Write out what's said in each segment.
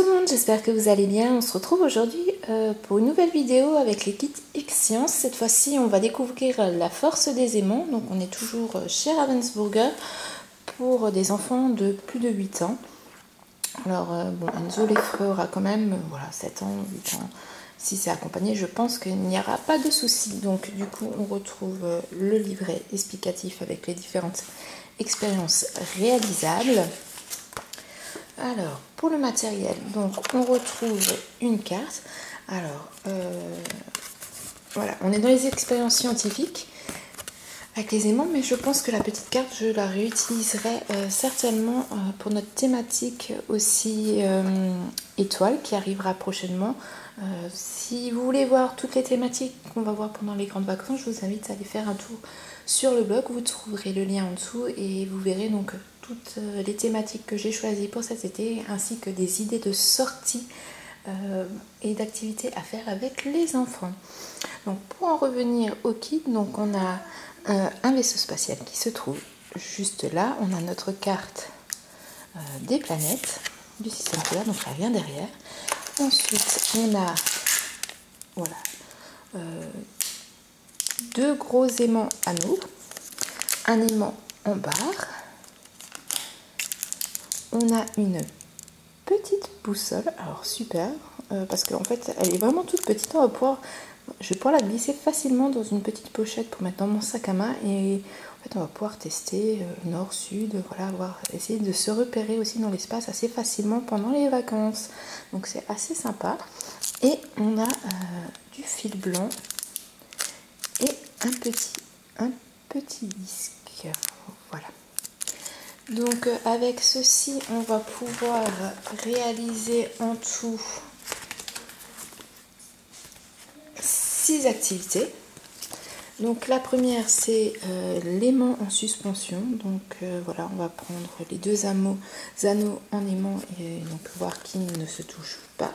tout le monde, j'espère que vous allez bien. On se retrouve aujourd'hui pour une nouvelle vidéo avec les kits X-Science. Cette fois-ci, on va découvrir la force des aimants. Donc on est toujours chez Ravensburger pour des enfants de plus de 8 ans. Alors bon, Enzo les fera quand même, voilà, 7 ans, 8 ans. Si c'est accompagné, je pense qu'il n'y aura pas de souci. Donc du coup, on retrouve le livret explicatif avec les différentes expériences réalisables. Alors, pour le matériel, donc on retrouve une carte. Alors, voilà, on est dans les expériences scientifiques avec les aimants, mais je pense que la petite carte, je la réutiliserai certainement pour notre thématique aussi étoile qui arrivera prochainement. Si vous voulez voir toutes les thématiques qu'on va voir pendant les grandes vacances, je vous invite à aller faire un tour sur le blog. Vous trouverez le lien en dessous et vous verrez donc toutes les thématiques que j'ai choisies pour cet été, ainsi que des idées de sorties et d'activités à faire avec les enfants. Donc pour en revenir au kit, donc on a un vaisseau spatial qui se trouve juste là. On a notre carte des planètes du système solaire, donc elle vient derrière. Ensuite, on a voilà, deux gros aimants anneaux, un aimant en barre. On a une petite boussole, alors super, parce qu'en fait elle est vraiment toute petite. Je vais pouvoir la glisser facilement dans une petite pochette pour mettre dans mon sac à main, et en fait on va pouvoir tester nord, sud, voilà, essayer de se repérer aussi dans l'espace assez facilement pendant les vacances. Donc c'est assez sympa. Et on a du fil blanc et un petit disque, voilà. Donc avec ceci, on va pouvoir réaliser en tout 6 activités. Donc la première, c'est l'aimant en suspension. Donc voilà, on va prendre les deux anneaux en aimant et donc voir qui ne se touche pas.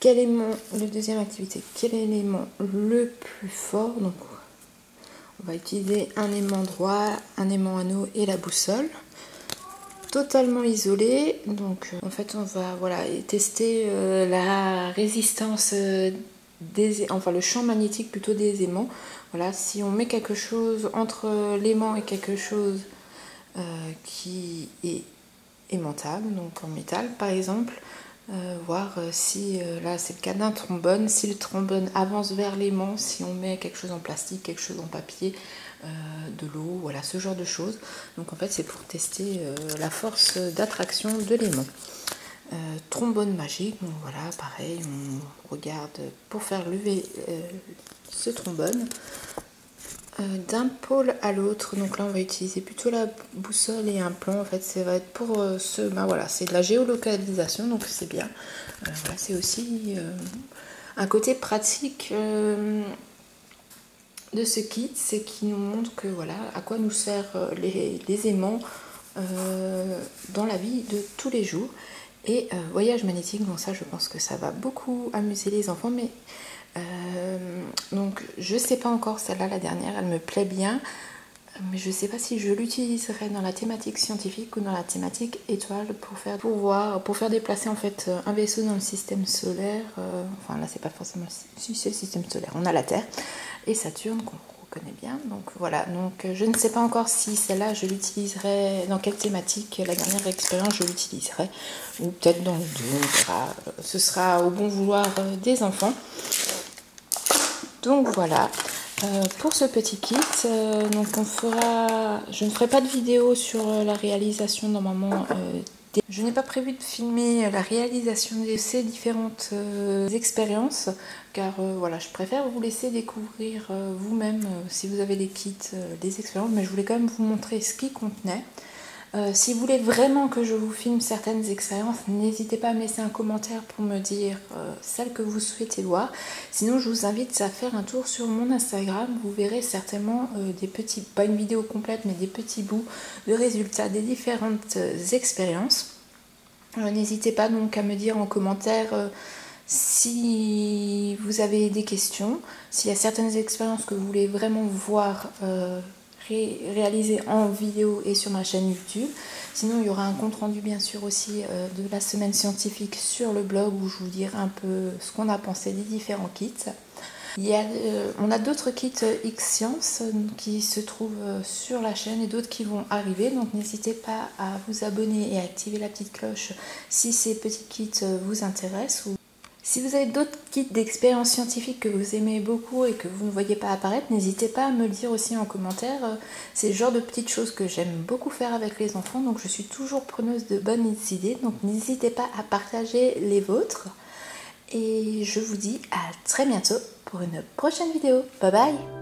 Quel aimant, la deuxième activité, quel élément le plus fort? Donc on va utiliser un aimant droit, un aimant anneau et la boussole. Totalement isolé, donc en fait on va tester la résistance enfin le champ magnétique plutôt des aimants. Voilà, si on met quelque chose entre l'aimant et quelque chose qui est aimantable, donc en métal par exemple, voir si là c'est le cas d'un trombone, si le trombone avance vers l'aimant, si on met quelque chose en plastique, quelque chose en papier, de l'eau, voilà, ce genre de choses. Donc en fait c'est pour tester la force d'attraction de l'aimant. Trombone magique, donc voilà, pareil, on regarde pour faire lever ce trombone d'un pôle à l'autre. Donc là on va utiliser plutôt la boussole et un plan. En fait ça va être pour voilà, c'est de la géolocalisation, donc c'est bien. Voilà, c'est aussi un côté pratique de ce kit, c'est qu'il nous montre que voilà à quoi nous servent les aimants dans la vie de tous les jours. Et voyage magnétique, donc ça je pense que ça va beaucoup amuser les enfants, mais donc je sais pas encore, celle-là, la dernière, elle me plaît bien, mais je sais pas si je l'utiliserai dans la thématique scientifique ou dans la thématique étoile pour faire déplacer en fait un vaisseau dans le système solaire. Enfin là c'est pas forcément si c'est le système solaire, on a la Terre et Saturne qu'on reconnaît bien. Donc voilà, donc je ne sais pas encore si celle-là je l'utiliserai dans quelle thématique. La dernière expérience je l'utiliserai, ou peut-être dans les deux, on verra. Ce sera au bon vouloir des enfants. Donc voilà pour ce petit kit. Donc je ne ferai pas de vidéo sur la réalisation normalement. Je n'ai pas prévu de filmer la réalisation de ces différentes expériences, car voilà, je préfère vous laisser découvrir vous-même si vous avez les kits, des expériences, mais je voulais quand même vous montrer ce qu'ils contenaient. Si vous voulez vraiment que je vous filme certaines expériences, n'hésitez pas à me laisser un commentaire pour me dire celle que vous souhaitez voir. Sinon, je vous invite à faire un tour sur mon Instagram. Vous verrez certainement des petits, pas une vidéo complète, mais des petits bouts de résultats des différentes expériences. N'hésitez pas donc à me dire en commentaire si vous avez des questions, s'il y a certaines expériences que vous voulez vraiment voir réalisé en vidéo et sur ma chaîne YouTube. Sinon, il y aura un compte rendu bien sûr aussi de la semaine scientifique sur le blog où je vous dirai un peu ce qu'on a pensé des différents kits. On a d'autres kits X-Science qui se trouvent sur la chaîne et d'autres qui vont arriver. Donc n'hésitez pas à vous abonner et à activer la petite cloche si ces petits kits vous intéressent. Si vous avez d'autres kits d'expérience scientifique que vous aimez beaucoup et que vous ne voyez pas apparaître, n'hésitez pas à me le dire aussi en commentaire. C'est le genre de petites choses que j'aime beaucoup faire avec les enfants, donc je suis toujours preneuse de bonnes idées. Donc n'hésitez pas à partager les vôtres. Et je vous dis à très bientôt pour une prochaine vidéo. Bye bye!